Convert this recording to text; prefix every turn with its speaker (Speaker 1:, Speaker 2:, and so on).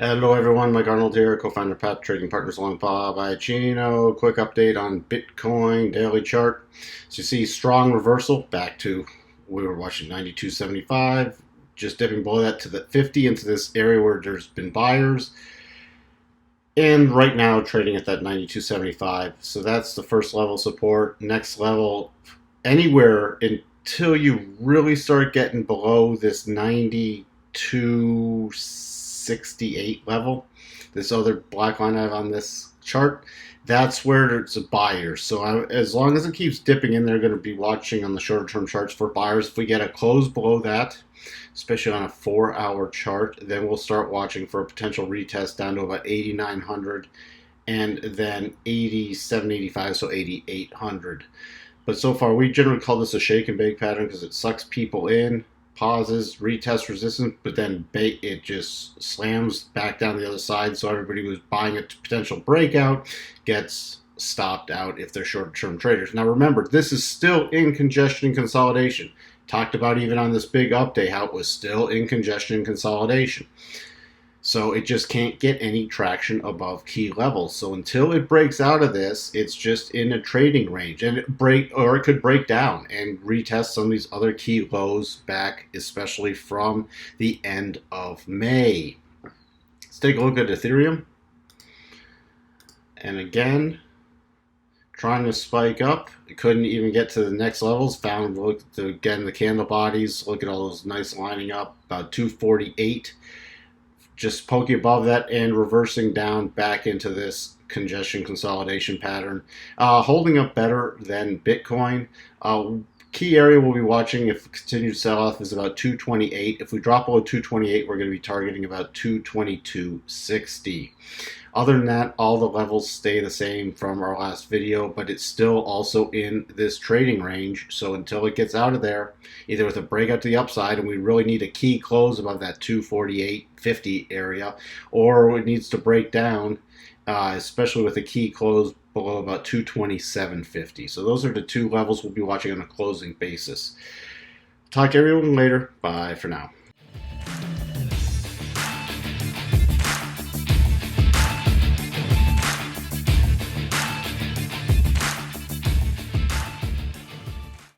Speaker 1: Hello everyone, Mike Arnold here, co-founder of Path Trading Partners along by Chino. Quick update on Bitcoin daily chart. So you see strong reversal back to, we were watching 92.75, just dipping below that to the 50 into this area where there's been buyers. And right now trading at that 92.75. So that's the first level support. Next level, anywhere until you really start getting below this 92.68 level, this other black line I have on this chart, that's where it's a buyer. So as long as it keeps dipping in, they're going to be watching on the shorter term charts for buyers. If we get a close below that, especially on a 4-hour chart, then we'll start watching for a potential retest down to about 8,900 and then 87.85, so 8,800. But so far, we generally call this a shake and bake pattern because it sucks people in, pauses, retest resistance, but then it just slams back down the other side. So everybody who's buying a potential breakout gets stopped out if they're short-term traders. Now remember, this is still in congestion and consolidation. Talked about even on this big update how it was still in congestion and consolidation. So it just can't get any traction above key levels. So until it breaks out of this, it's just in a trading range, and it could break down and retest some of these other key lows back, especially from the end of May. Let's take a look at Ethereum. And again, trying to spike up. It couldn't even get to the next levels. Found, look again, the candle bodies. Look at all those nice lining up, about 248. Just poking above that and reversing down back into this congestion consolidation pattern. Holding up better than Bitcoin. Key area we'll be watching if it continues to sell off is about 228. If we drop below 228, we're going to be targeting about 222.60. Other than that, all the levels stay the same from our last video, but it's still also in this trading range. So until it gets out of there, either with a breakout to the upside, and we really need a key close above that 248.50 area, or it needs to break down, especially with a key close below about 227.50. So those are the two levels we'll be watching on a closing basis. Talk to everyone later. Bye for now.